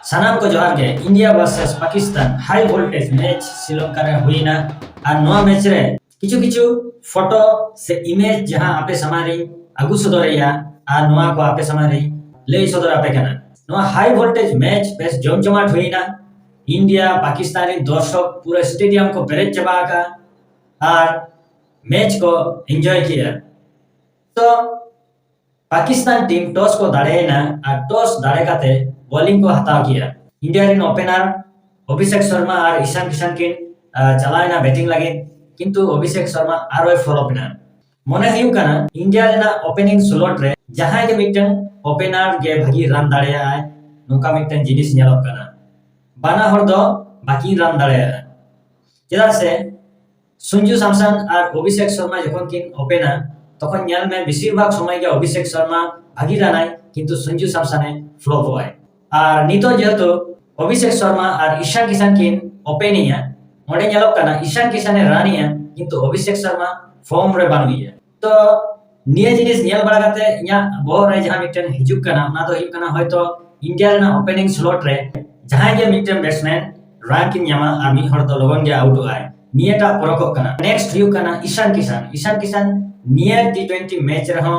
सानाम को जोहार गे India versus Pakistan high voltage match Sri Lanka रे हुईना और नोआ मैच रे किछु किछु फोटो से इमेज जहां आपे समारी आगु सदरया और नोआ को आपे समारी ले सदर आपे कना नोआ हाई वोल्टेज मैच बेस जमजमाट हुईना इंडिया पाकिस्तानी दर्शक पूरे स्टेडियम को पेरेज चबा का और मैच को एंजॉय किया। तो पाकिस्तान टीम टॉस को दाड़ेना और टॉस दाड़े काते बॉलिंग को हताव किया। इंडिया रे ओपेनर अभिषेक शर्मा और ईशान किशन किन चलायना बैटिंग लगे किंतु अभिषेक शर्मा आरो फ्लॉप ना मने हुई कना इंडिया रेना ओपनिंग स्लॉट रे जहां के मिटन ओपेनर गे भागी रन दाड़ेया है नोका मिटन जिनिस नेलक कना बाना हर दो बाकी रन दाड़ेया चेदा से संजू सैमसन और अभिषेक शर्मा जखन किन ओपेनर तखन नेल में बेसिरभाग समय के अभिषेक शर्मा भागी रानाय किंतु संजू सैमसने फ्लॉप होय और नितो जेहेतु अभिषेक शर्मा और ईशान किशन किन ओपेनिया ओडे नेलक कना ईशान किशने रानिया किंतु अभिषेक शर्मा फॉर्म रे बानुइया। तो निये जिनिस नेल बड़ा काते इया बोर रे जहां मिटन हिजुक कना ओना दो हिजुक कना होयतो इंडिया रेना ओपनिंग स्लॉट रे जहां गे मिटन बैट्समैन रन किन न्यामा और मी हर दो लोगन गे आउट आय नियेटा परको कना। नेक्स्ट हिजुक कना ईशान किशन निये टी20 मैच रे हो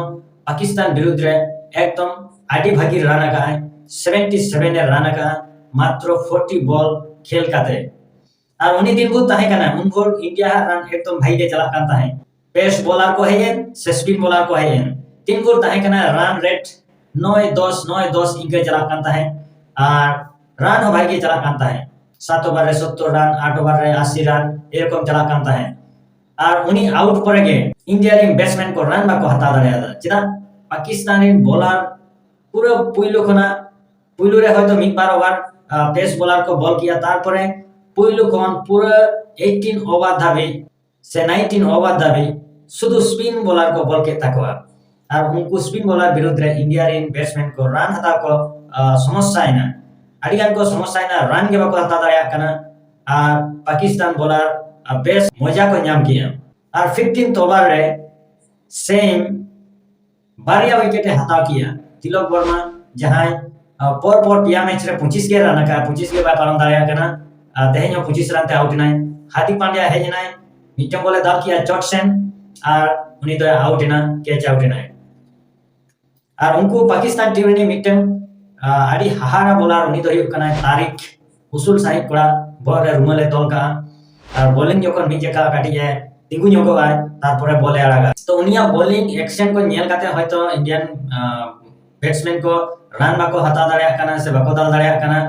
पाकिस्तान विरुद्ध रे एकदम आडी भागी रन का 77 रन का मात्र 40 बॉल खेल काते और उनी दिन को ताहे कना उनकोर इंडिया रन एकदम भाई के चला कांता है पेस बॉलर को है से स्पिन बॉलर को है तीन गोल ताहे कना रन रेट 9-10 इनके चला कांता है और रन हो भाई के चला कांता है 7 ओवर रे 70 रन 8 ओवर रे 80 रन एरकम चला कांता है और उनी आउट पड़े गे इंडिया रे बैट्समैन को रन बाको हता दाड़ेया चेदा पाकिस्तानी बॉलर पूरा पुइलु रे हयतो मिद बार ओवर पेस बॉलर को बॉल किया तारपरे पुइलु कोन पूरा 18 ओवर धाबी से 19 ओवर धाबी शुद्ध स्पिन बॉलर को बॉल के तकवा और उनको स्पिन बॉलर विरुद्ध रे इंडिया रे बैट्समैन को रन हता को समस्या है ना अडिगान को समस्या है ना रन के बाको हता दाया कना और पाकिस्तान बॉलर बेस मजा को नाम किया और 15th ओवर रे सेम बारिया विकेट हता किया तिलक वर्मा जहां पर पिया मैच रे 25 के रन का 25 के पारम दाया कना तेहेन 25 रन ते आउट नाय हार्दिक पांड्या है नाय मिटम बोले दाल किया जॉर्डसन और उनी तो आउट ना कैच आउट नाय और उनको पाकिस्तान टीम रे मिटम आडी हाहारा बॉलर उनी तो कना तारिक उसूल साहिब कोड़ा बॉल रे रुमले तोल का और बॉलिंग जखन मी जेका काटी है तिगु ᱧᱚᱜᱚ आय तारपरे बॉले आड़ागा तो उनिया बॉलिंग एक्शन को नेल काते हयतो इंडियन बैट्समैन को रन बाको हता दाड़ेया कना से बाको दाल दाड़ेया कना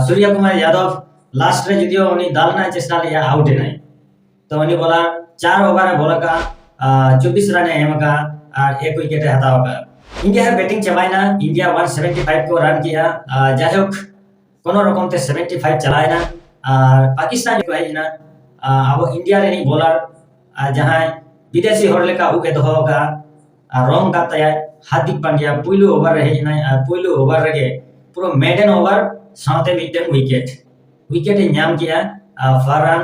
सूर्य कुमार यादव लास्ट रे जदियो उनी दालना चेष्टा लिया आउट नाय तो उनी बोला 4 ओवर बॉल का 24 रन एम का और 1 विकेट हता होगा इंडिया बैटिंग चबायना इंडिया 175 को रन किया जाहोक कोनो रकम ते 75 चलायना और पाकिस्तान को है ना अब इंडिया रे बॉलर जहां विदेशी हर लेका उके दोहोगा रंग का तया हार्दिक पांड्या पुइलु ओवर रे ना पुइलु ओवर रे पूरा मेडन ओवर साथे मिटन विकेट नाम किया फरहान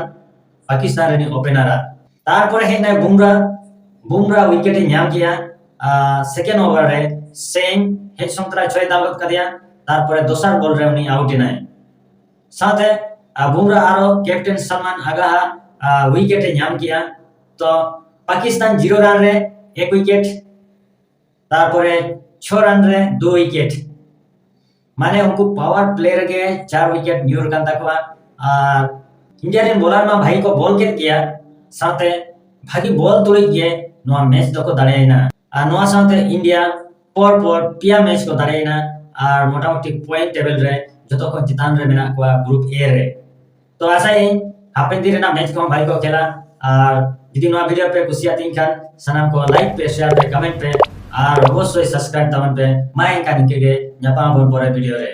पाकिस्तान रे ओपेनर तारपरे है ना बुमरा विकेट नाम किया सेकेंड ओवर रे सेम हेड संतरा 6 दालत का दिया तारपरे दोसर बॉल रे उनी आउट नाय साथे बुमरा आरो कैप्टन सलमान आगा विकेट नाम किया तो पाकिस्तान 0 रन रे 1 विकेट तारपरे 6 रन रे 2 विकेट माने उनको पावर प्ले रे 4 विकेट न्यूर कांता को और इंडिया रे बॉलर मा भाई को बॉल के किया साथे भागी बॉल तुली के नोआ मैच दको दाड़ेना और नोआ साथे इंडिया पर पिया मैच को दाड़ेना और मोटामोटी पॉइंट टेबल रे जतो को चितान रे मेना को ग्रुप ए रे तो ऐसा ही हापेन दिन ना मैच को भाई को खेला और यदि नोआ वीडियो पे कुसिया तीन खान सनाम को लाइक पे शेयर पे कमेंट पे और अवश्य सब्सक्राइब तमन पे माय का निके गे न्यापा बोल परे वीडियो रे।